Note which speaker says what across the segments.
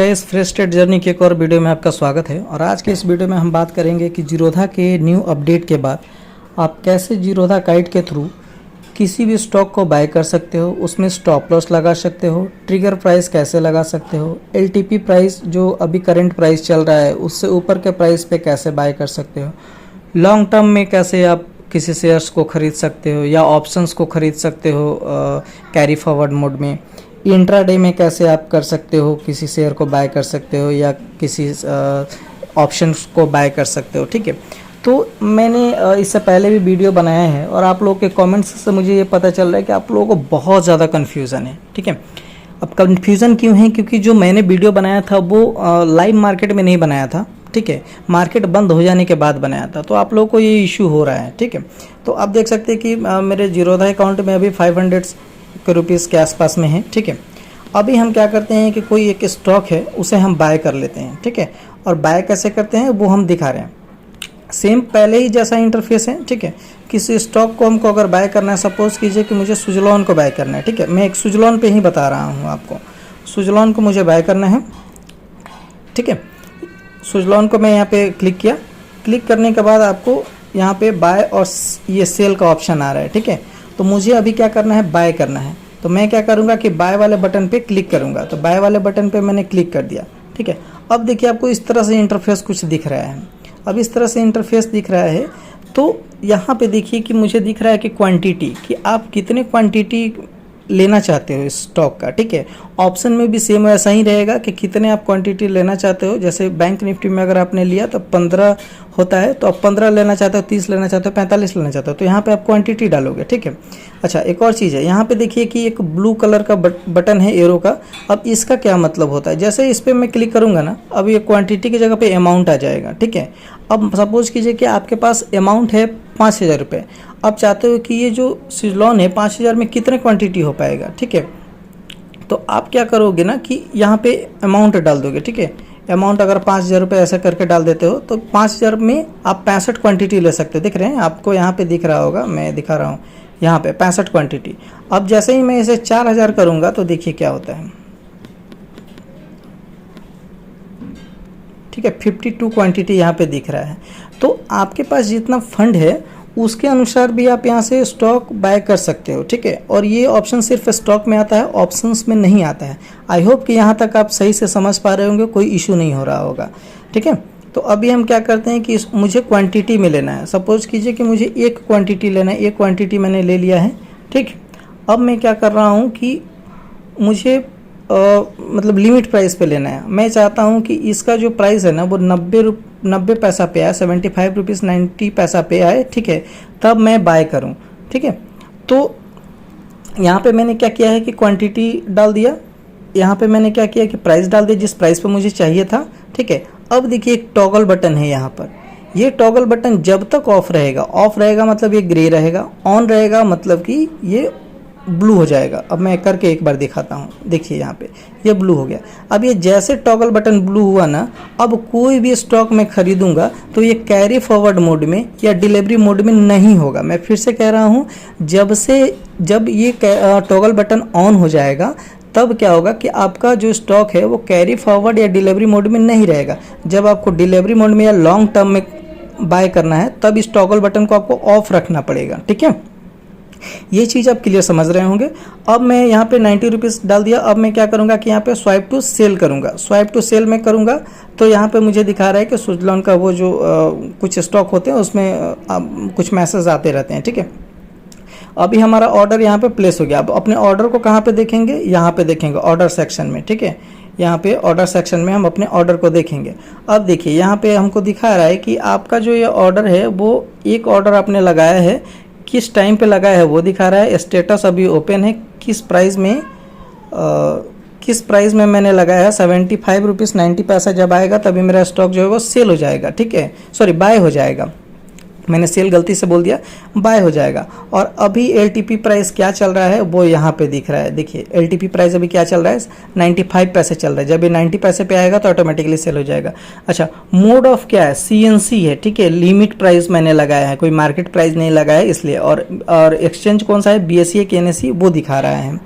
Speaker 1: इस fresh trade journey के एक और वीडियो में आपका स्वागत है। और आज के इस वीडियो में हम बात करेंगे कि जीरोधा के न्यू अपडेट के बाद आप कैसे जीरोधा गाइड के थ्रू किसी भी स्टॉक को बाय कर सकते हो, उसमें स्टॉप लॉस लगा सकते हो, ट्रिगर प्राइस कैसे लगा सकते हो, एलटीपी प्राइस जो अभी करंट प्राइस चल रहा है उससे ऊपर के प्राइस पे कैसे बाय कर सकते हो, लॉन्ग टर्म में कैसे आप किसी शेयर्स को ख़रीद सकते हो या ऑप्शंस को ख़रीद सकते हो कैरी फॉरवर्ड मोड में, इंट्राडे में कैसे आप कर सकते हो, किसी शेयर को बाय कर सकते हो या किसी ऑप्शंस को बाय कर सकते हो। ठीक है, तो मैंने इससे पहले भी वीडियो बनाया है और आप लोगों के कमेंट्स से मुझे ये पता चल रहा है कि आप लोगों को बहुत ज़्यादा कन्फ्यूज़न है। ठीक है, अब कन्फ्यूज़न क्यों है? क्योंकि जो मैंने वीडियो बनाया था वो लाइव मार्केट में नहीं बनाया था। ठीक है, मार्केट बंद हो जाने के बाद बनाया था, तो आप लोगों को ये इशू हो रहा है। ठीक है, तो आप देख सकते हैं कि मेरे जीरोधा अकाउंट में अभी 500 रुपीज़ के आसपास में है। ठीक है, अभी हम क्या करते हैं कि कोई एक स्टॉक है उसे हम बाय कर लेते हैं। ठीक है, और बाय कैसे करते हैं वो हम दिखा रहे हैं, सेम पहले ही जैसा इंटरफेस है। ठीक है, किसी स्टॉक को हमको अगर बाय करना है, सपोज कीजिए कि मुझे सुजलॉन को बाय करना है। ठीक है, मैं एक सुजलॉन पे ही बता रहा हूँ आपको, सुजलॉन को मुझे बाय करना है। ठीक है, सुजलॉन को मैं यहाँ पे क्लिक किया, क्लिक करने के बाद आपको यहाँ पे बाय और ये सेल का ऑप्शन आ रहा है। ठीक है, तो मुझे अभी क्या करना है, बाय करना है। तो मैं क्या करूँगा कि बाय वाले बटन पे क्लिक करूँगा, तो बाय वाले बटन पे मैंने क्लिक कर दिया। ठीक है, अब देखिए आपको इस तरह से इंटरफेस कुछ दिख रहा है। अब इस तरह से इंटरफेस दिख रहा है, तो यहाँ पे देखिए कि मुझे दिख रहा है कि क्वांटिटी, कि आप कितने क्वांटिटी लेना चाहते हो इस स्टॉक का। ठीक है, ऑप्शन में भी सेम ऐसा ही रहेगा कि कितने आप क्वांटिटी लेना चाहते हो। जैसे बैंक निफ्टी में अगर आपने लिया तो 15 होता है, तो आप 15 लेना चाहते हो, 30 लेना चाहते हो, 45 लेना चाहते हो, तो यहाँ पे आप क्वांटिटी डालोगे। ठीक है, अच्छा एक और चीज़ है, यहाँ पे देखिए कि एक ब्लू कलर का बटन है एरो का। अब इसका क्या मतलब होता है, जैसे इस पर मैं क्लिक करूँगा ना, अब ये क्वान्टिटी की जगह पर अमाउंट आ जाएगा। ठीक है, अब सपोज कीजिए कि आपके पास अमाउंट है 5000 रुपये, आप चाहते हो कि ये जो सुजलॉन है 5000 में कितने क्वांटिटी हो पाएगा। ठीक है, तो आप क्या करोगे ना कि यहाँ पे अमाउंट डाल दोगे। ठीक है, अमाउंट अगर 5000 रुपये ऐसा करके डाल देते हो तो 5000 में आप 65 क्वांटिटी ले सकते हो। दिख रहे हैं आपको, यहाँ पे दिख रहा होगा, मैं दिखा रहा हूँ यहाँ पे 65 क्वांटिटी। अब जैसे ही मैं इसे 4000 करूँगा तो देखिए क्या होता है। ठीक है, 52 क्वांटिटी यहाँ पे दिख रहा है। तो आपके पास जितना फंड है उसके अनुसार भी आप यहाँ से स्टॉक बाय कर सकते हो। ठीक है, और ये ऑप्शन सिर्फ स्टॉक में आता है, ऑप्शंस में नहीं आता है। आई होप कि यहाँ तक आप सही से समझ पा रहे होंगे, कोई इशू नहीं हो रहा होगा। ठीक है, तो अभी हम क्या करते हैं कि मुझे क्वांटिटी में लेना है। सपोज कीजिए कि मुझे एक क्वांटिटी लेना है, एक क्वांटिटी मैंने ले लिया है। ठीक, अब मैं क्या कर रहा हूँ कि मुझे मतलब लिमिट प्राइस पे लेना है। मैं चाहता हूँ कि इसका जो प्राइस है ना वो 90 पैसा पे आए, 75 रुपीज़ 90 पैसा पे आए। ठीक है, तब मैं बाय करूँ। ठीक है, तो यहाँ पे मैंने क्या किया है कि क्वांटिटी डाल दिया, यहाँ पे मैंने क्या किया कि प्राइस डाल दिया जिस प्राइस पे मुझे चाहिए था। ठीक है, अब देखिए एक टॉगल बटन है यहाँ पर, ये टॉगल बटन जब तक ऑफ रहेगा मतलब ये ग्रे रहेगा, ऑन रहेगा मतलब कि ये ब्लू हो जाएगा। अब मैं करके एक बार दिखाता हूँ, देखिए यहाँ पे ये ब्लू हो गया। अब ये जैसे टॉगल बटन ब्लू हुआ ना, अब कोई भी स्टॉक मैं खरीदूंगा तो ये कैरी फॉरवर्ड मोड में या डिलीवरी मोड में नहीं होगा। मैं फिर से कह रहा हूँ, जब ये टॉगल बटन ऑन हो जाएगा तब क्या होगा कि आपका जो स्टॉक है वो कैरी फॉरवर्ड या डिलीवरी मोड में नहीं रहेगा। जब आपको डिलीवरी मोड में या लॉन्ग टर्म में बाय करना है तब इस टॉगल बटन को आपको ऑफ रखना पड़ेगा। ठीक है, ये चीज़ आप क्लियर समझ रहे होंगे। अब मैं यहाँ पे 90 रुपीज़ डाल दिया। अब मैं क्या करूँगा कि यहाँ पे स्वाइप टू सेल करूँगा। स्वाइप टू सेल में करूँगा तो यहाँ पे मुझे दिखा रहा है कि सुजलॉन का वो जो कुछ स्टॉक होते हैं उसमें कुछ मैसेज आते रहते हैं। ठीक है, अभी हमारा ऑर्डर यहाँ पे प्लेस हो गया। अब अपने ऑर्डर को कहाँ पे देखेंगे, यहाँ पे देखेंगे ऑर्डर सेक्शन में। ठीक है, यहाँ पे ऑर्डर सेक्शन में हम अपने ऑर्डर को देखेंगे। अब देखिए यहाँ पे हमको दिखा रहा है कि आपका जो ये ऑर्डर है वो एक ऑर्डर आपने लगाया है, किस टाइम पे लगा है वो दिखा रहा है, स्टेटस अभी ओपन है, किस प्राइस में मैंने लगाया है 75 रुपीज़ 90 पैसा। जब आएगा तभी मेरा स्टॉक जो है वो सेल हो जाएगा। ठीक है, सॉरी बाय हो जाएगा, मैंने सेल गलती से बोल दिया, बाय हो जाएगा। और अभी एलटीपी प्राइस क्या चल रहा है वो यहाँ पे दिख रहा है। देखिए एलटीपी प्राइस अभी क्या चल रहा है, 95 पैसे चल रहा है। जब ये 90 पैसे पे आएगा तो ऑटोमेटिकली सेल हो जाएगा। अच्छा, मोड ऑफ क्या है, सीएनसी है। ठीक है, लिमिट प्राइस मैंने लगाया है, कोई मार्केट प्राइस नहीं लगाया इसलिए। और एक्सचेंज कौन सा है, बीएसई के एनएसई वो दिखा रहा है।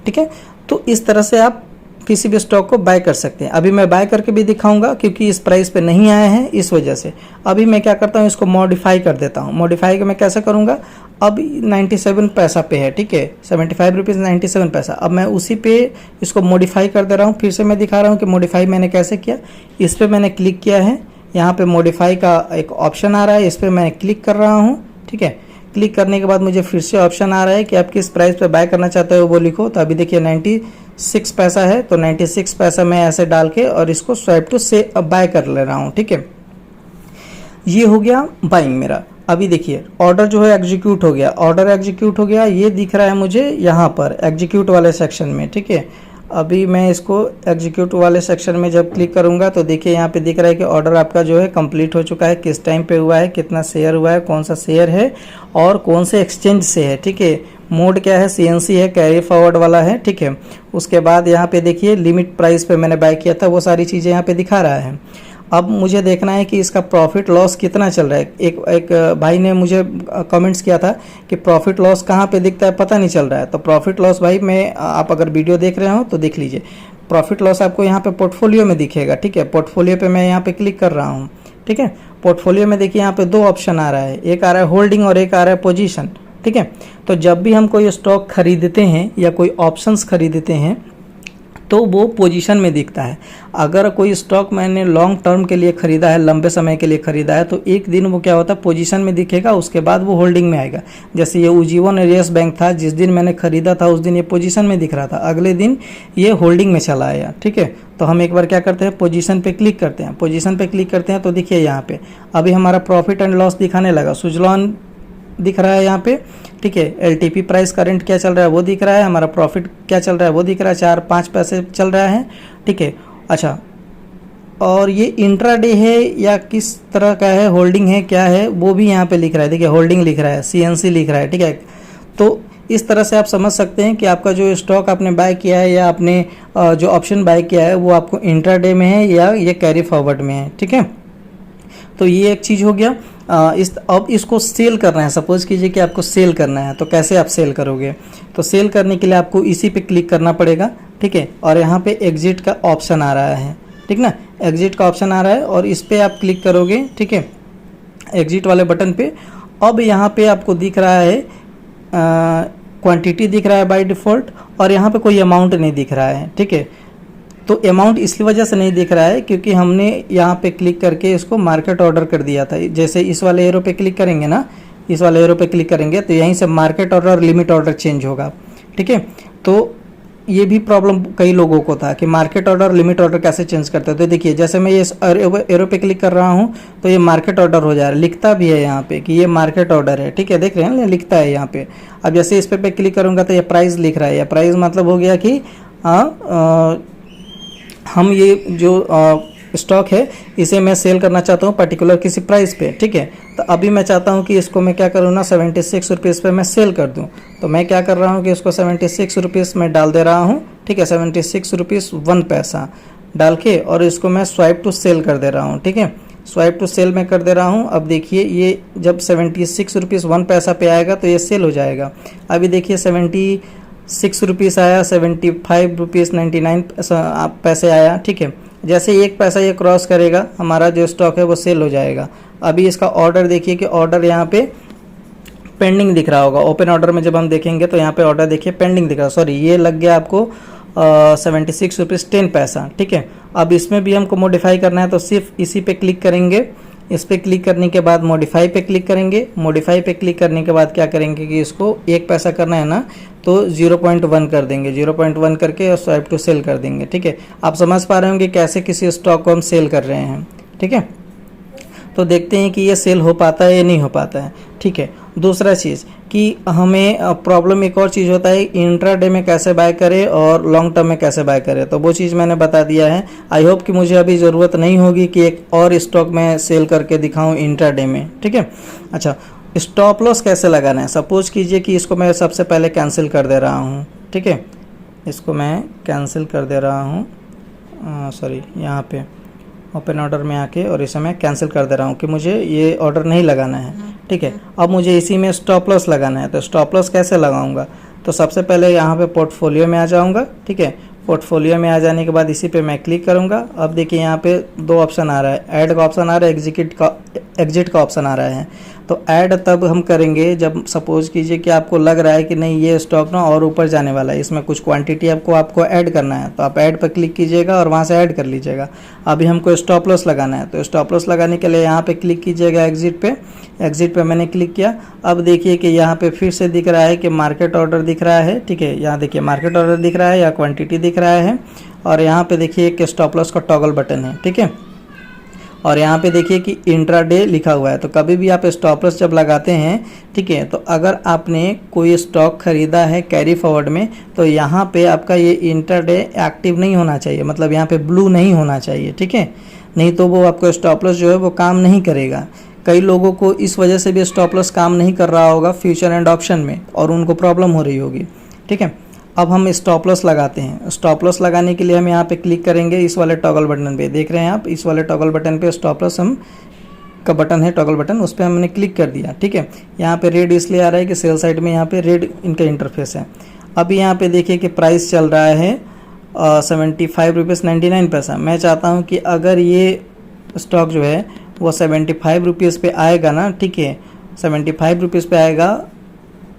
Speaker 1: ठीक है, तो इस तरह से आप किसी भी स्टॉक को बाय कर सकते हैं। अभी मैं बाय करके भी दिखाऊंगा क्योंकि इस प्राइस पे नहीं आया है, इस वजह से। अभी मैं क्या करता हूँ, इसको मॉडिफाई कर देता हूँ। मॉडिफाई मैं कैसे करूँगा, अब 97 पैसा पे है, ठीक है, 75 रुपीज़ 97 पैसा। अब मैं उसी पे इसको मॉडिफाई कर दे रहा हूँ। फिर से मैं दिखा रहा हूँ कि मॉडिफाई मैंने कैसे किया। इस पर मैंने क्लिक किया है, यहाँ पे मॉडिफाई का एक ऑप्शन आ रहा है, इस पर मैं क्लिक कर रहा हूँ, ठीक है। क्लिक करने के बाद मुझे फिर से ऑप्शन आ रहा है कि आप किस प्राइस पे बाय करना चाहते हो वो लिखो। तो अभी देखिए 96 पैसा है, तो 96 पैसा मैं ऐसे डाल के और इसको स्वाइप टू से बाय कर ले रहा हूँ, ठीक है। ये हो गया बाइंग मेरा। अभी देखिए ऑर्डर जो है एग्जीक्यूट हो गया, ऑर्डर एग्जीक्यूट हो गया, ये दिख रहा है मुझे यहाँ पर एग्जीक्यूट वाले सेक्शन में, ठीक है। अभी मैं इसको एग्जीक्यूट वाले सेक्शन में जब क्लिक करूंगा तो देखिए यहाँ पे दिख रहा है कि ऑर्डर आपका जो है कंप्लीट हो चुका है, किस टाइम पे हुआ है, कितना शेयर हुआ है, कौन सा शेयर है और कौन से एक्सचेंज से है, ठीक है। मोड क्या है, CNC है, कैरी फॉरवर्ड वाला है, ठीक है। उसके बाद यहाँ पे देखिए लिमिट प्राइस पे मैंने बाय किया था, वो सारी चीज़ें यहाँ पे दिखा रहा है। अब मुझे देखना है कि इसका प्रॉफिट लॉस कितना चल रहा है। एक भाई ने मुझे कमेंट्स किया था कि प्रॉफिट लॉस कहाँ पे दिखता है, पता नहीं चल रहा है। तो प्रॉफिट लॉस भाई मैं, आप अगर वीडियो देख रहे हो तो देख लीजिए, प्रॉफिट लॉस आपको यहाँ पे पोर्टफोलियो में दिखेगा, ठीक है। पोर्टफोलियो पे मैं यहाँ पे क्लिक कर रहा हूँ, ठीक है। पोर्टफोलियो में देखिए यहाँ पे दो ऑप्शन आ रहा है, एक आ रहा है होल्डिंग और एक आ रहा है पोजीशन, ठीक है। तो जब भी हम कोई स्टॉक खरीदते हैं या कोई ऑप्शंस खरीदते हैं तो वो पोजीशन में दिखता है। अगर कोई स्टॉक मैंने लॉन्ग टर्म के लिए खरीदा है, लंबे समय के लिए खरीदा है, तो एक दिन वो क्या होता है, पोजीशन में दिखेगा, उसके बाद वो होल्डिंग में आएगा। जैसे ये उज्जीवन एरियस बैंक था, जिस दिन मैंने खरीदा था उस दिन ये पोजीशन में दिख रहा था, अगले दिन ये होल्डिंग में चला आया, ठीक है। तो हम एक बार क्या करते हैं, पोजीशन पे क्लिक करते हैं। पोजीशन पे क्लिक करते हैं तो देखिए यहाँ पे अभी हमारा प्रॉफिट एंड लॉस दिखाने लगा। सुजलॉन दिख रहा है यहाँ पे, ठीक है। LTP प्राइस करंट क्या चल रहा है वो दिख रहा है, हमारा प्रॉफिट क्या चल रहा है वो दिख रहा है, 4-5 पैसे चल रहा है, ठीक है। अच्छा, और ये इंट्राडे है या किस तरह का है, होल्डिंग है क्या है, वो भी यहाँ पे लिख रहा है। देखिए होल्डिंग लिख रहा है, CNC लिख रहा है, ठीक है। तो इस तरह से आप समझ सकते हैं कि आपका जो स्टॉक आपने बाय किया है या आपने जो ऑप्शन बाय किया है वो आपको इंट्राडे में है या ये कैरी फॉरवर्ड में है, ठीक है। तो ये एक चीज़ हो गया। अब इसको सेल करना है, सपोज कीजिए कि आपको सेल करना है, तो कैसे आप सेल करोगे। तो सेल करने के लिए आपको इसी पे क्लिक करना पड़ेगा, ठीक है। और यहाँ पे एग्जिट का ऑप्शन आ रहा है, ठीक ना, एग्जिट का ऑप्शन आ रहा है और इस पर आप क्लिक करोगे, ठीक है, एग्जिट वाले बटन पे। अब यहाँ पे आपको दिख रहा है क्वांटिटी दिख रहा है बाय डिफ़ॉल्ट, और यहाँ पे कोई अमाउंट नहीं दिख रहा है, ठीक है। तो अमाउंट इसकी वजह से नहीं दिख रहा है क्योंकि हमने यहाँ पे क्लिक करके इसको मार्केट ऑर्डर कर दिया था। जैसे इस वाले एरो पे क्लिक करेंगे ना, इस वाले एरो पे क्लिक करेंगे तो यहीं से market order limit order change होगा, ठीक है। तो ये भी प्रॉब्लम कई लोगों को था कि मार्केट ऑर्डर लिमिट ऑर्डर कैसे चेंज करते हैं। तो देखिए जैसे मैं ये एरो पे क्लिक कर रहा हूँ तो ये मार्केट ऑर्डर हो जा रहा है, लिखता भी है यहाँ पे कि ये मार्केट ऑर्डर है, ठीक है, देख रहे हैं ना, लिखता है यहाँ पे। अब जैसे इस पे क्लिक करूँगा तो ये प्राइस लिख रहा है। ये प्राइस मतलब हो गया कि हम ये जो स्टॉक है इसे मैं सेल करना चाहता हूँ पर्टिकुलर किसी प्राइस पे, ठीक है। तो अभी मैं चाहता हूँ कि इसको मैं क्या करूँ ना, 76 रुपीज़ पे मैं सेल कर दूँ। तो मैं क्या कर रहा हूँ कि इसको 76 रुपीज़ में डाल दे रहा हूँ, ठीक है, 76 रुपीज़ 1 पैसा डाल के, और इसको मैं स्वाइप टू सेल कर दे रहा हूँ, ठीक है। स्वाइप टू सेल में कर दे रहा हूँ। अब देखिए ये जब 76 रुपीज़ 1 पैसा पे आएगा तो ये सेल हो जाएगा। अभी देखिए 76 रुपीज़ आया, 75 रुपीज़ 99 पैसे आया, ठीक है। जैसे 1 पैसा ये क्रॉस करेगा हमारा जो स्टॉक है वो सेल हो जाएगा। अभी इसका ऑर्डर देखिए कि ऑर्डर यहाँ पे पेंडिंग दिख रहा होगा। ओपन ऑर्डर में जब हम देखेंगे तो यहाँ पे ऑर्डर देखिए पेंडिंग दिख रहा है, सॉरी ये लग गया आपको 76 रुपीज़ 10 पैसा, ठीक है। अब इसमें भी हमको मॉडिफाई करना है तो सिर्फ इसी पे क्लिक करेंगे। इस पे क्लिक करने के बाद मॉडिफाई पे क्लिक करेंगे। मॉडिफाई पे क्लिक करने के बाद क्या करेंगे कि इसको 1 पैसा करना है ना, तो 0.1 कर देंगे, 0.1 करके और स्वाइप टू सेल कर देंगे, ठीक है। आप समझ पा रहे होंगे कैसे किसी स्टॉक को हम सेल कर रहे हैं, ठीक है। तो देखते हैं कि ये सेल हो पाता है या नहीं हो पाता है, ठीक है। दूसरा चीज़ कि हमें प्रॉब्लम एक और चीज़ होता है, इंट्राडे में कैसे बाय करें और लॉन्ग टर्म में कैसे बाय करें, तो वो चीज़ मैंने बता दिया है। आई होप कि मुझे अभी ज़रूरत नहीं होगी कि एक और स्टॉक में सेल करके दिखाऊं इंट्राडे में, ठीक है। अच्छा, स्टॉप लॉस कैसे लगाना है, सपोज कीजिए कि इसको मैं सबसे पहले कैंसिल कर दे रहा हूँ, ठीक है। इसको मैं कैंसिल कर दे रहा हूँ, सॉरी यहाँ पे ओपन ऑर्डर में आके, और इसे मैं कैंसिल कर दे रहा हूँ कि मुझे ये ऑर्डर नहीं लगाना है, ठीक है। अब मुझे इसी में स्टॉप लॉस लगाना है, तो स्टॉप लॉस कैसे लगाऊंगा, तो सबसे पहले यहाँ पे पोर्टफोलियो में आ जाऊंगा, ठीक है। पोर्टफोलियो में आ जाने के बाद इसी पे मैं क्लिक करूंगा। अब देखिए यहाँ पे दो ऑप्शन आ रहा है, ऐड का ऑप्शन आ रहा है, एग्जिट का ऑप्शन आ रहा है। तो ऐड तब हम करेंगे जब सपोज कीजिए कि आपको लग रहा है कि नहीं ये स्टॉक ना और ऊपर जाने वाला है, इसमें कुछ क्वांटिटी आपको ऐड करना है, तो आप ऐड पर क्लिक कीजिएगा और वहाँ से ऐड कर लीजिएगा। अभी हमको स्टॉप लॉस लगाना है, तो स्टॉप लॉस लगाने के लिए यहाँ पे क्लिक कीजिएगा एग्जिट पे मैंने क्लिक किया। अब देखिए कि यहाँ पे फिर से दिख रहा है कि मार्केट ऑर्डर दिख रहा है, ठीक है, यहाँ देखिए मार्केट ऑर्डर दिख रहा है या क्वांटिटी दिख रहा है, और यहाँ पे देखिए कि स्टॉप लॉस का टॉगल बटन है, ठीक है, और यहाँ पे देखिए कि इंट्राडे लिखा हुआ है। तो कभी भी आप स्टॉप लॉस जब लगाते हैं, ठीक है, तो अगर आपने कोई स्टॉक खरीदा है कैरी फॉरवर्ड में, तो यहाँ पे आपका ये इंट्राडे एक्टिव नहीं होना चाहिए, मतलब यहाँ पे ब्लू नहीं होना चाहिए, ठीक है, नहीं तो वो आपको स्टॉप लॉस जो है वो काम नहीं करेगा। कई लोगों को इस वजह से भी स्टॉप लॉस काम नहीं कर रहा होगा फ्यूचर एंड ऑप्शन में, और उनको प्रॉब्लम हो रही होगी, ठीक है। अब हम स्टॉप लॉस लगाते हैं। स्टॉप लॉस लगाने के लिए हम यहाँ पे क्लिक करेंगे इस वाले टॉगल बटन पे, देख रहे हैं आप, इस वाले टॉगल बटन पे स्टॉप लॉस हम का बटन है, टॉगल बटन, उस पर हमने क्लिक कर दिया, ठीक है। यहाँ पे रेड इसलिए आ रहा है कि सेल साइड में यहाँ पे रेड इनका इंटरफेस है। अभी यहाँ पे देखिए कि प्राइस चल रहा है 75.99 मैं चाहता हूँ कि अगर ये स्टॉक जो है वो 75 रुपीज़ पे आएगा ना, ठीक है, 75 रुपीज़ पे आएगा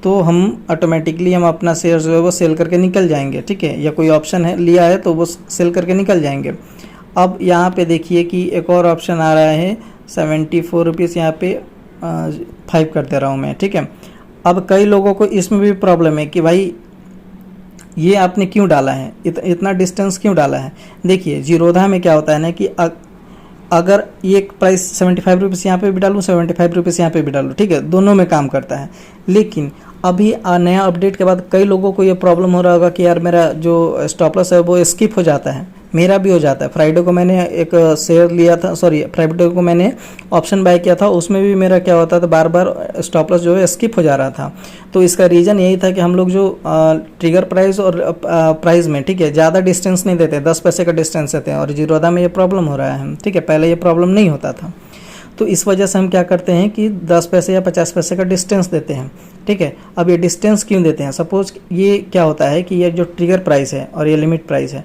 Speaker 1: तो हम ऑटोमेटिकली हम अपना शेयर जो है वो सेल करके निकल जाएंगे, ठीक है, या कोई ऑप्शन है लिया है तो वो सेल करके निकल जाएंगे। अब यहाँ पे देखिए कि एक और ऑप्शन आ रहा है 74 रुपीज़, यहाँ पे 5 कर दे रहा हूँ मैं, ठीक है। अब कई लोगों को इसमें भी प्रॉब्लम है कि भाई ये आपने क्यों डाला है, इतना डिस्टेंस क्यों डाला है। देखिए जीरोधा में क्या होता है ना कि अगर ये प्राइस 75 रुपीज़ यहाँ पे भी डालूँ, 75 रुपीज़ यहाँ पे भी डालूँ, ठीक है, दोनों में काम करता है। लेकिन अभी नया अपडेट के बाद कई लोगों को ये प्रॉब्लम हो रहा होगा कि यार मेरा जो स्टॉप लॉस है वो स्किप हो जाता है, मेरा भी हो जाता है। फ्राइडे को मैंने एक शेयर लिया था, फ्राइडे को मैंने ऑप्शन बाय किया था, उसमें भी मेरा क्या होता था, बार बार स्टॉप लॉस जो है स्किप हो जा रहा था। तो इसका रीज़न यही था कि हम लोग जो ट्रिगर प्राइस और प्राइस में, ठीक है, ज़्यादा डिस्टेंस नहीं देते, 10 पैसे का डिस्टेंस देते हैं, और जीरोधा में ये प्रॉब्लम हो रहा है, ठीक है, पहले ये प्रॉब्लम नहीं होता था। तो इस वजह से हम क्या करते हैं कि 10 पैसे या 50 पैसे का डिस्टेंस देते हैं, ठीक है। अब ये डिस्टेंस क्यों देते हैं, सपोज ये क्या होता है कि ये जो ट्रिगर प्राइस है और ये लिमिट प्राइस है,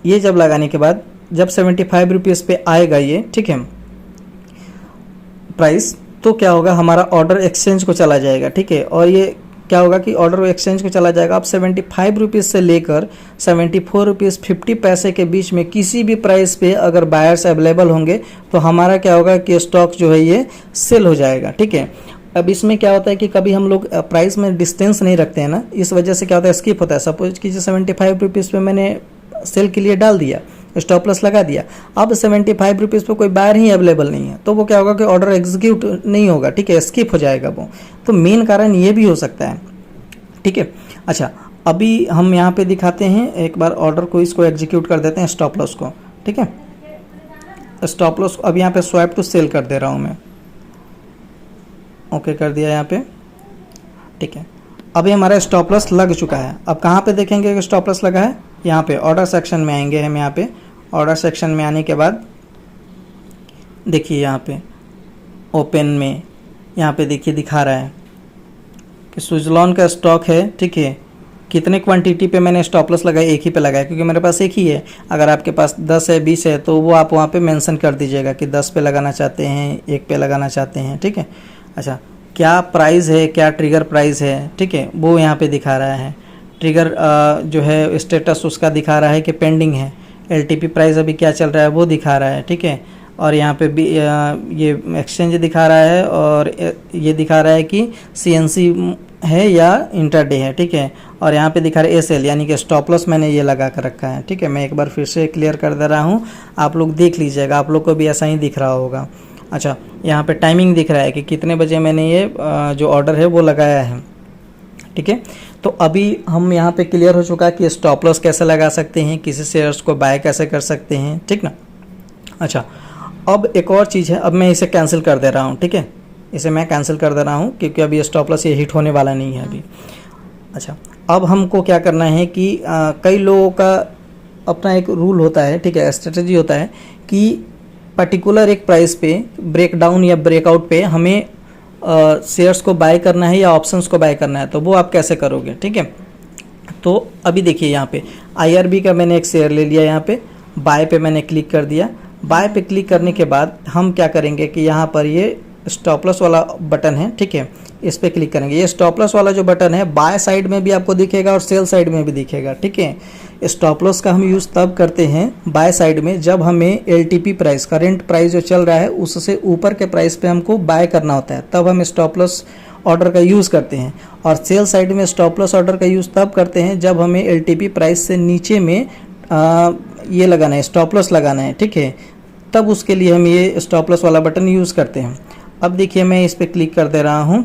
Speaker 1: ये जब लगाने के बाद जब 75 रुपीज़ पे आएगा ये, ठीक है, प्राइस, तो क्या होगा, हमारा ऑर्डर एक्सचेंज को चला जाएगा, ठीक है, और ये क्या होगा कि ऑर्डर एक्सचेंज को चला जाएगा। अब 75 रुपीज़ से लेकर 74 रुपीज़ 50 पैसे के बीच में किसी भी प्राइस पे अगर बायर्स अवेलेबल होंगे तो हमारा क्या होगा कि स्टॉक जो है ये सेल हो जाएगा, ठीक है। अब इसमें क्या होता है कि कभी हम लोग प्राइस में डिस्टेंस नहीं रखते हैं ना, इस वजह से क्या होता है, स्किप होता है। सपोज कीजिए 75 रुपीज़ पे मैंने सेल के लिए डाल दिया, स्टॉप लॉस लगा दिया, अब 75 रुपीज़ पे कोई बायर ही अवेलेबल नहीं है, तो वो क्या होगा कि ऑर्डर एग्जीक्यूट नहीं होगा, ठीक है, स्किप हो जाएगा वो। तो मेन कारण ये भी हो सकता है, ठीक है। अच्छा, अभी हम यहाँ पे दिखाते हैं एक बार ऑर्डर को, इसको एग्जीक्यूट कर देते हैं स्टॉप लॉस को, ठीक है। स्टॉप लॉस अब यहाँ पे स्वैप टू सेल कर दे रहा हूँ मैं, ओके कर दिया यहाँ पे, ठीक है। अभी हमारा स्टॉप लॉस लग चुका है। अब कहाँ पे देखेंगे कि स्टॉप लॉस लगा है, यहाँ पे ऑर्डर सेक्शन में आएंगे हम, यहाँ पे ऑर्डर सेक्शन में आने के बाद देखिए यहाँ पे ओपन में यहाँ पे देखिए दिखा रहा है कि सुजलॉन का स्टॉक है, ठीक है, कितने क्वांटिटी पे मैंने स्टॉप लॉस लगाया, एक ही पे लगाया क्योंकि मेरे पास एक ही है। अगर आपके पास 10 है 20 है तो वो आप वहाँ पे मेंशन कर दीजिएगा कि 10 पे लगाना चाहते हैं, 1 पे लगाना चाहते हैं, ठीक है। अच्छा, क्या प्राइस है, क्या ट्रिगर प्राइस है, ठीक है, वो यहाँ पे दिखा रहा है। ट्रिगर जो है स्टेटस उसका दिखा रहा है कि पेंडिंग है। एलटीपी प्राइस अभी क्या चल रहा है वो दिखा रहा है, ठीक है। और यहाँ पे भी ये एक्सचेंज दिखा रहा है और ये दिखा रहा है कि सीएनसी है या इंटरडे है, ठीक है। और यहाँ पे दिखा रहा है एसएल यानी कि स्टॉप लॉस मैंने ये लगा कर रखा है, ठीक है। मैं एक बार फिर से क्लियर कर दे रहा हूँ, आप लोग देख लीजिएगा, आप लोग को भी ऐसा ही दिख रहा होगा। अच्छा, यहाँ पे टाइमिंग दिख रहा है कि कितने बजे मैंने ये जो ऑर्डर है वो लगाया है, ठीक है। तो अभी हम यहाँ पे क्लियर हो चुका है कि स्टॉप लॉस कैसे लगा सकते हैं, किसी शेयर्स को बाय कैसे कर सकते हैं, ठीक ना। अच्छा, अब एक और चीज़ है, अब मैं इसे कैंसिल कर दे रहा हूँ, ठीक है, इसे मैं कैंसिल कर दे रहा हूँ क्योंकि अभी स्टॉप लॉस ये हिट होने वाला नहीं है अभी। अच्छा, अब हमको क्या करना है कि कई लोगों का अपना एक रूल होता है, ठीक है, स्ट्रेटजी होता है कि पर्टिकुलर एक प्राइस पे ब्रेकडाउन या ब्रेकआउट पे हमें शेयर्स को बाय करना है या ऑप्शंस को बाय करना है, तो वो आप कैसे करोगे, ठीक है। तो अभी देखिए यहाँ पे IRB का मैंने एक शेयर ले लिया, यहाँ पे बाय पे मैंने क्लिक कर दिया। बाय पे क्लिक करने के बाद हम क्या करेंगे कि यहाँ पर ये स्टॉप लॉस वाला बटन है, ठीक है, इस पे क्लिक करेंगे। ये स्टॉप लॉस वाला जो बटन है बाय साइड में भी आपको दिखेगा और सेल साइड में भी दिखेगा, ठीक है। स्टॉप लॉस का हम यूज़ तब करते हैं बाय साइड में जब हमें LTP प्राइस, करेंट प्राइस जो चल रहा है उससे ऊपर के प्राइस पे हमको बाय करना होता है, तब हम स्टॉप लॉस ऑर्डर का यूज़ करते हैं। और सेल साइड में स्टॉप लॉस ऑर्डर का यूज़ तब करते हैं जब हमें LTP प्राइस से नीचे में ये लगाना है, स्टॉप लॉस लगाना है, ठीक है, तब उसके लिए हम ये स्टॉप लॉस वाला बटन यूज़ करते हैं। अब देखिए मैं इस पर क्लिक कर दे रहा हूँ।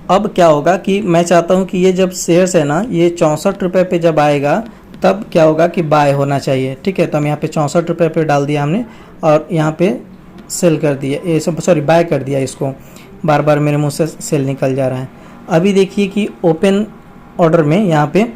Speaker 1: अब क्या होगा कि मैं चाहता हूँ कि ये जब शेयर्स है ना, ये 64 रुपये पे जब आएगा तब क्या होगा कि बाय होना चाहिए, ठीक है। तो हम यहाँ पे 64 रुपये पे डाल दिया हमने और यहाँ पे सेल कर दिया, ये सब सॉरी बाय कर दिया इसको। बार बार मेरे मुंह से सेल निकल जा रहा है। अभी देखिए कि ओपन ऑर्डर में यहाँ पे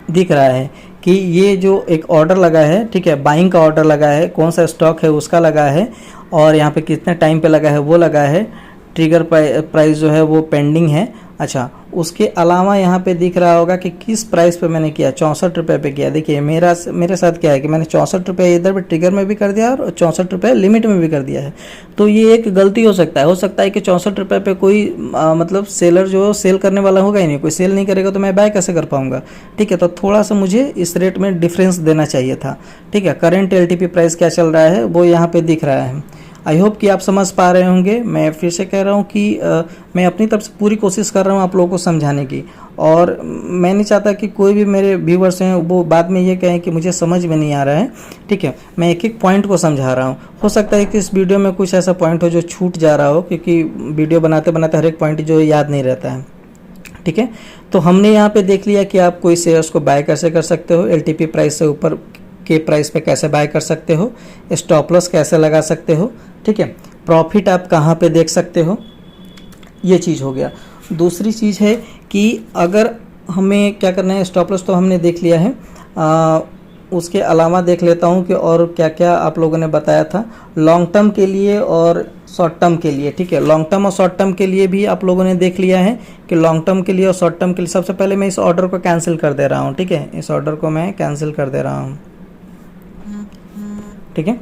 Speaker 1: दिख रहा है कि ये जो एक ऑर्डर लगा है, ठीक है, बाइंग का ऑर्डर लगा है, कौन सा स्टॉक है उसका लगा है और यहाँ पे कितने टाइम पे लगा है वो लगा है। ट्रिगर प्राइस जो है वो पेंडिंग है। अच्छा, उसके अलावा यहाँ पे दिख रहा होगा कि किस प्राइस पे मैंने किया, 64 रुपये पे किया। देखिए मेरे साथ क्या है कि मैंने 64 रुपये इधर भी ट्रिगर में भी कर दिया और 64 रुपये लिमिट में भी कर दिया है। तो ये एक गलती हो सकता है कि 64 रुपये पे कोई मतलब सेलर जो सेल करने वाला होगा ही नहीं, कोई सेल नहीं करेगा तो मैं बाय कैसे कर पाऊँगा, ठीक है। तो थोड़ा सा मुझे इस रेट में डिफरेंस देना चाहिए था, ठीक है। करेंट LTP प्राइस क्या चल रहा है वो यहाँ पर दिख रहा है। आई होप कि आप समझ पा रहे होंगे। मैं फिर से कह रहा हूँ कि मैं अपनी तरफ से पूरी कोशिश कर रहा हूँ आप लोगों को समझाने की, और मैं नहीं चाहता कि कोई भी मेरे व्यूवर्स हैं वो बाद में ये कहें कि मुझे समझ में नहीं आ रहा है, ठीक है। मैं एक एक पॉइंट को समझा रहा हूँ। हो सकता है कि इस वीडियो में कुछ ऐसा पॉइंट हो जो छूट जा रहा हो, क्योंकि वीडियो बनाते बनाते हर एक पॉइंट जो याद नहीं रहता है, ठीक है। तो हमने यहाँ पे देख लिया कि आप कोई शेयर्स को बाय कैसे कर सकते हो, LTP प्राइस से ऊपर के प्राइस पे कैसे बाय कर सकते हो, स्टॉप लॉस कैसे लगा सकते हो, ठीक है, प्रॉफिट आप कहाँ पे देख सकते हो, ये चीज़ हो गया। दूसरी चीज़ है कि अगर हमें क्या करना है, स्टॉप लॉस तो हमने देख लिया है, उसके अलावा देख लेता हूँ कि और क्या क्या आप लोगों ने बताया था लॉन्ग टर्म के लिए और शॉर्ट टर्म के लिए, ठीक है। लॉन्ग टर्म और शॉर्ट टर्म के लिए भी आप लोगों ने देख लिया है कि लॉन्ग टर्म के लिए और शॉर्ट टर्म के लिए। सबसे पहले मैं इस ऑर्डर को कैंसिल कर दे रहा हूँ, ठीक है, इस ऑर्डर को मैं कैंसिल कर दे रहा हूँ, ठीक है,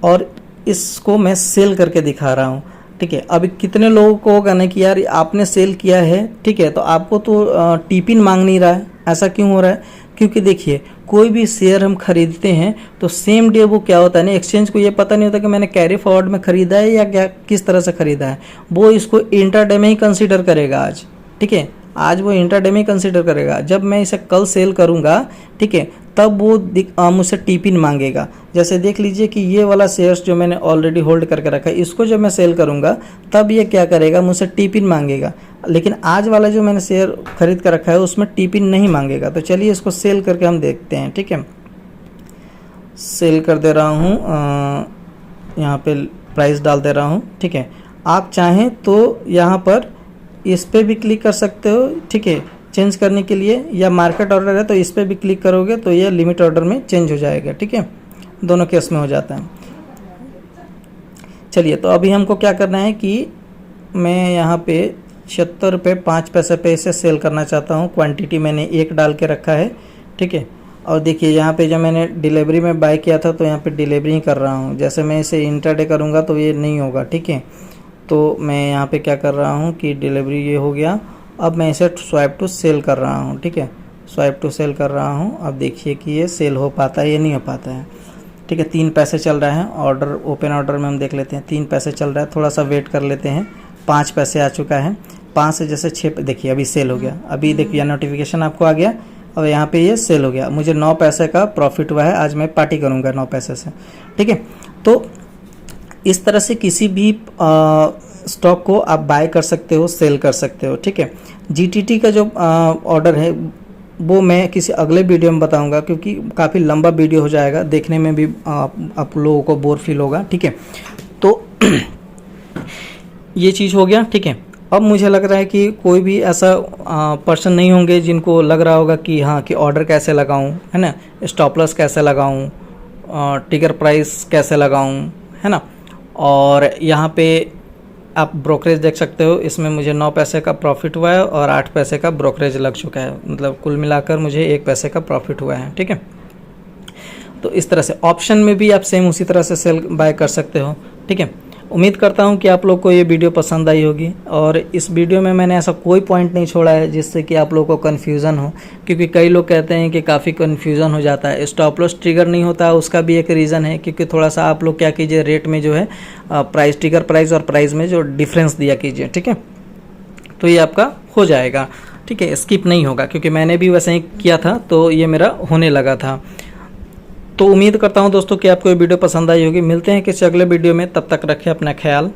Speaker 1: और इसको मैं सेल करके दिखा रहा हूँ, ठीक है। अभी कितने लोगों को होगा ना कि यार आपने सेल किया है, ठीक है, तो आपको तो टिपिन मांग नहीं रहा है, ऐसा क्यों हो रहा है? क्योंकि देखिए कोई भी शेयर हम खरीदते हैं तो सेम डे वो क्या होता है ना, एक्सचेंज को ये पता नहीं होता कि मैंने कैरी फॉरवर्ड में खरीदा है या क्या किस तरह से खरीदा है। वो इसको इंट्राडे में ही कंसीडर करेगा आज, ठीक है, आज वो इंट्राडे में ही कंसीडर करेगा। जब मैं इसे कल सेल करूंगा, ठीक है, तब वो मुझसे टिपिन मांगेगा। जैसे देख लीजिए कि ये वाला शेयर्स जो मैंने ऑलरेडी होल्ड करके रखा है, इसको जब मैं सेल करूंगा तब ये क्या करेगा, मुझसे टिपिन मांगेगा। लेकिन आज वाला जो मैंने शेयर खरीद कर रखा है उसमें टिपिन नहीं मांगेगा। तो चलिए इसको सेल करके हम देखते हैं, ठीक है। सेल कर दे रहा हूँ, यहाँ पे प्राइस डाल दे रहा हूँ, ठीक है। आप चाहें तो यहाँ पर इस पर भी क्लिक कर सकते हो, ठीक है, चेंज करने के लिए, या मार्केट ऑर्डर है तो इस पर भी क्लिक करोगे तो ये लिमिट ऑर्डर में चेंज हो जाएगा, ठीक है, दोनों केस में हो जाता है। चलिए, तो अभी हमको क्या करना है कि मैं यहाँ पे 76 रुपये 5 पैसे पे इसे सेल करना चाहता हूँ। क्वांटिटी मैंने 1 डाल के रखा है, ठीक है। और देखिए यहाँ पे जब मैंने डिलीवरी में बाय किया था तो यहाँ पे डिलीवरी ही कर रहा हूँ। जैसे मैं इसे इंट्राडे करूँगा तो ये नहीं होगा, ठीक है। तो मैं यहाँ पे क्या कर रहा हूँ कि डिलीवरी ये हो गया। अब मैं इसे स्वाइप टू सेल कर रहा हूँ, ठीक है, स्वाइप टू सेल कर रहा हूँ। अब देखिए कि ये सेल हो पाता है या नहीं हो पाता है, ठीक है। 3 पैसे चल रहा है, ऑर्डर ओपन ऑर्डर में हम देख लेते हैं 3 पैसे चल रहा है। थोड़ा सा वेट कर लेते हैं, 5 पैसे आ चुका है, 5 से जैसे 6, देखिए अभी सेल हो गया। अभी देखिए नोटिफिकेशन आपको आ गया, अब यहाँ पे ये सेल हो गया। मुझे 9 पैसे का प्रॉफिट हुआ है। आज मैं पार्टी करूँगा 9 पैसे से, ठीक है। तो इस तरह से किसी भी स्टॉक को आप बाय कर सकते हो, सेल कर सकते हो, ठीक है। GTT का जो ऑर्डर है वो मैं किसी अगले वीडियो में बताऊंगा, क्योंकि काफ़ी लंबा वीडियो हो जाएगा, देखने में भी आप लोगों को बोर फील होगा, ठीक है। तो ये चीज़ हो गया, ठीक है। अब मुझे लग रहा है कि कोई भी ऐसा पर्सन नहीं होंगे जिनको लग रहा होगा कि हाँ कि ऑर्डर कैसे लगाऊं, है ना, स्टॉप लॉस कैसे लगाऊं, ट्रिगर प्राइस कैसे लगाऊं, है ना। और यहाँ पे आप ब्रोकरेज देख सकते हो, इसमें मुझे 9 पैसे का प्रॉफिट हुआ है और 8 पैसे का ब्रोकरेज लग चुका है, मतलब कुल मिलाकर मुझे 1 पैसे का प्रॉफिट हुआ है। ठीक है, तो इस तरह से ऑप्शन में भी आप सेम उसी तरह से सेल बाय कर सकते हो। ठीक है, उम्मीद करता हूं कि आप लोग को ये वीडियो पसंद आई होगी, और इस वीडियो में मैंने ऐसा कोई पॉइंट नहीं छोड़ा है जिससे कि आप लोगों को कन्फ्यूज़न हो, क्योंकि कई लोग कहते हैं कि काफ़ी कन्फ्यूज़न हो जाता है। स्टॉप लॉस ट्रिगर नहीं होता, उसका भी एक रीज़न है, क्योंकि थोड़ा सा आप लोग क्या कीजिए, रेट में जो है प्राइस, ट्रिगर प्राइस और प्राइस में जो डिफरेंस दिया कीजिए। ठीक है, तो ये आपका हो जाएगा। ठीक है, स्किप नहीं होगा, क्योंकि मैंने भी वैसे ही किया था तो ये मेरा होने लगा था। तो उम्मीद करता हूँ दोस्तों कि आपको ये वीडियो पसंद आई होगी। मिलते हैं किसी अगले वीडियो में, तब तक रखें अपना ख्याल।